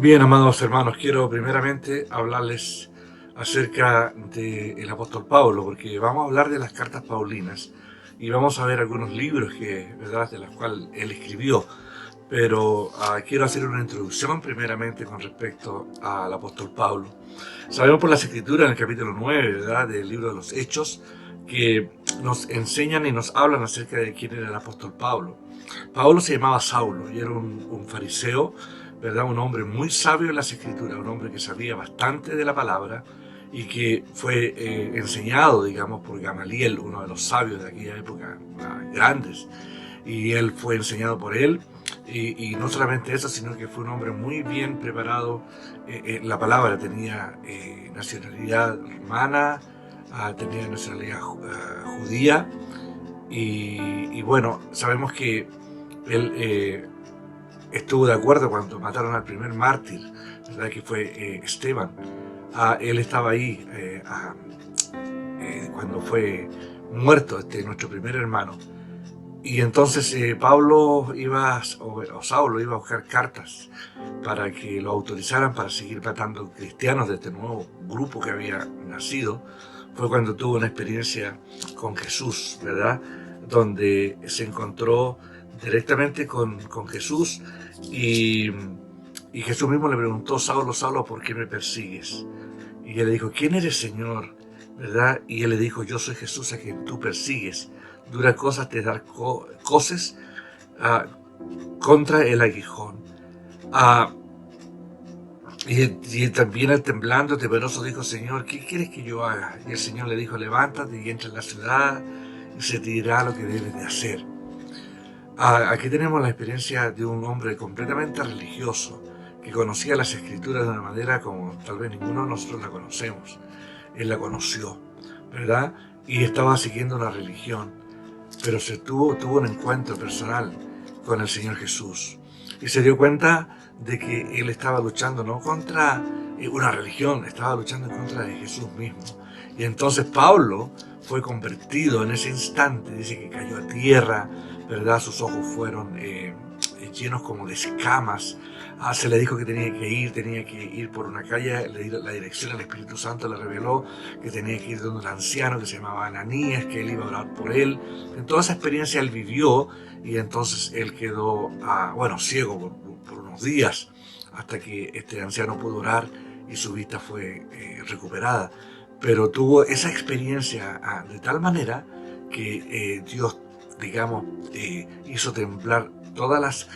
Bien, amados hermanos, quiero primeramente hablarles acerca del apóstol Pablo, porque vamos a hablar de las cartas paulinas y vamos a ver algunos libros ¿verdad?, de los cuales él escribió. Pero quiero hacer una introducción primeramente con respecto al apóstol Pablo. Sabemos por las escrituras en el capítulo 9, ¿verdad?, del libro de los Hechos, que nos enseñan y nos hablan acerca de quién era el apóstol Pablo. Pablo se llamaba Saulo y era un fariseo, ¿verdad?, un hombre muy sabio en las escrituras, un hombre que sabía bastante de la palabra y que fue enseñado, digamos, por Gamaliel, uno de los sabios de aquella época, grandes, y él fue enseñado por él. Y no solamente eso, sino que fue un hombre muy bien preparado en la palabra. Tenía nacionalidad romana, tenía nacionalidad judía, y bueno, sabemos que él estuvo de acuerdo cuando mataron al primer mártir, ¿verdad?, que fue Esteban. Él estaba ahí cuando fue muerto nuestro primer hermano. Y entonces Pablo iba, o Saulo iba a buscar cartas para que lo autorizaran para seguir matando cristianos de este nuevo grupo que había nacido. Fue cuando tuvo una experiencia con Jesús, ¿verdad?, donde se encontró directamente con Jesús y, y Jesús mismo le preguntó: Saulo, Saulo, ¿por qué me persigues? Y él le dijo: ¿quién eres, Señor? ¿Verdad? Y él le dijo: yo soy Jesús a quien tú persigues. Dura cosa te dar coces uh, contra el aguijón. Uh, y también él, temblando, temeroso, dijo: Señor, ¿qué quieres que yo haga? Y el Señor le dijo: levántate y entra en la ciudad y se te dirá lo que debes de hacer. Aquí tenemos la experiencia de un hombre completamente religioso que conocía las escrituras de una manera como tal vez ninguno de nosotros la conocemos. Él la conoció, ¿verdad? Y estaba siguiendo una religión, pero tuvo un encuentro personal con el Señor Jesús y se dio cuenta de que él estaba luchando no contra una religión, estaba luchando en contra de Jesús mismo. Y entonces Pablo fue convertido en ese instante. Dice que cayó a tierra, ¿verdad? Sus ojos fueron llenos como de escamas. Se le dijo que tenía que ir por una calle. La dirección, el Espíritu Santo le reveló que tenía que ir donde un anciano que se llamaba Ananías, que él iba a orar por él. En toda esa experiencia él vivió, y entonces él quedó, ciego por unos días, hasta que este anciano pudo orar y su vista fue recuperada. Pero tuvo esa experiencia de tal manera que Dios, digamos, hizo temblar todas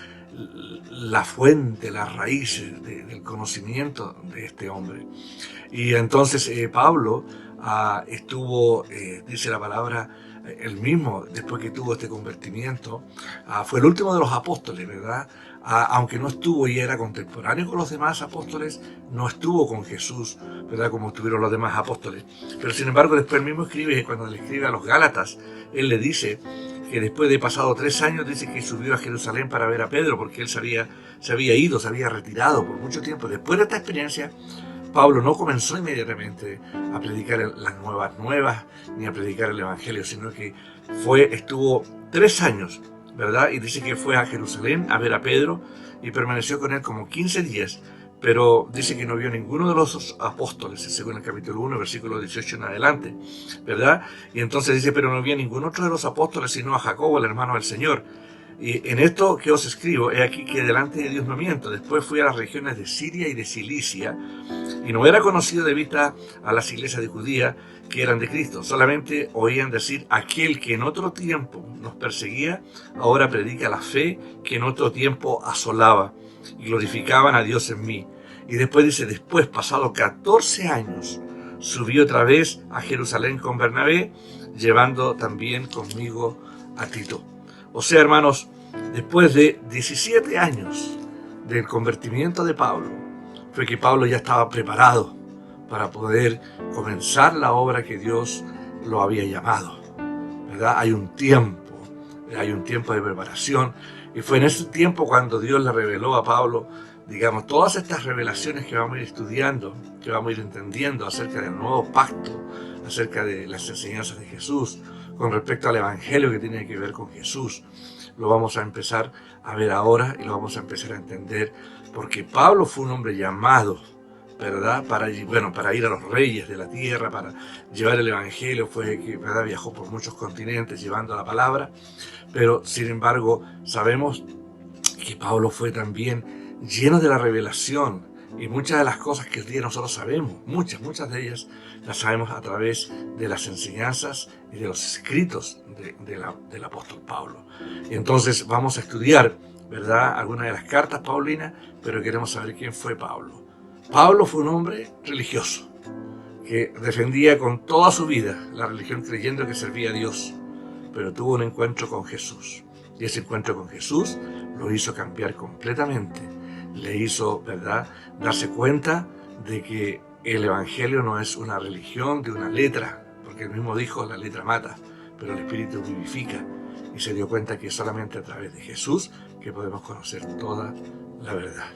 la fuente, las raíces del conocimiento de este hombre. Y entonces Pablo estuvo, dice la palabra, él mismo, después que tuvo este convertimiento, fue el último de los apóstoles, ¿verdad? Aunque no estuvo y era contemporáneo con los demás apóstoles, no estuvo con Jesús, ¿verdad?, como estuvieron los demás apóstoles. Pero sin embargo, después él mismo escribe, cuando le escribe a los Gálatas, él le dice que después de pasado 3 años, dice que subió a Jerusalén para ver a Pedro, porque él se había ido, se había retirado por mucho tiempo. Después de esta experiencia, Pablo no comenzó inmediatamente a predicar las nuevas, ni a predicar el Evangelio, sino que estuvo 3 años, ¿verdad? Y dice que fue a Jerusalén a ver a Pedro y permaneció con él como 15 días, pero dice que no vio ninguno de los apóstoles, según el capítulo 1, versículo 18 en adelante, ¿verdad? Y entonces dice: pero no vio ningún otro de los apóstoles sino a Jacobo, el hermano del Señor. Y en esto que os escribo, he aquí que delante de Dios no miento. Después fui a las regiones de Siria y de Cilicia, y no era conocido de vista a las iglesias de Judía que eran de Cristo. Solamente oían decir: aquel que en otro tiempo nos perseguía, ahora predica la fe que en otro tiempo asolaba, y glorificaban a Dios en mí. Y después dice: después, pasado 14 años, subí otra vez a Jerusalén con Bernabé, llevando también conmigo a Tito. O sea, hermanos, después de 17 años del convertimiento de Pablo, fue que Pablo ya estaba preparado para poder comenzar la obra que Dios lo había llamado, ¿verdad? Hay un tiempo de preparación, y fue en ese tiempo cuando Dios le reveló a Pablo, digamos, todas estas revelaciones que vamos a ir estudiando, que vamos a ir entendiendo acerca del nuevo pacto, acerca de las enseñanzas de Jesús, con respecto al Evangelio que tiene que ver con Jesús. Lo vamos a empezar a ver ahora y lo vamos a empezar a entender porque Pablo fue un hombre llamado, ¿verdad? Para ir a los reyes de la tierra, para llevar el evangelio, ¿verdad? Viajó por muchos continentes llevando la palabra, pero sin embargo sabemos que Pablo fue también lleno de la revelación, y muchas de las cosas que el día nosotros sabemos, muchas de ellas las sabemos a través de las enseñanzas y de los escritos del apóstol Pablo. Y entonces vamos a estudiar, ¿verdad?, algunas de las cartas paulinas, pero queremos saber quién fue Pablo. Pablo fue un hombre religioso, que defendía con toda su vida la religión creyendo que servía a Dios, pero tuvo un encuentro con Jesús. Y ese encuentro con Jesús lo hizo cambiar completamente. Le hizo, ¿verdad?, darse cuenta de que el Evangelio no es una religión de una letra, porque él mismo dijo, la letra mata, pero el Espíritu vivifica. Y se dio cuenta que es solamente a través de Jesús que podemos conocer toda la verdad.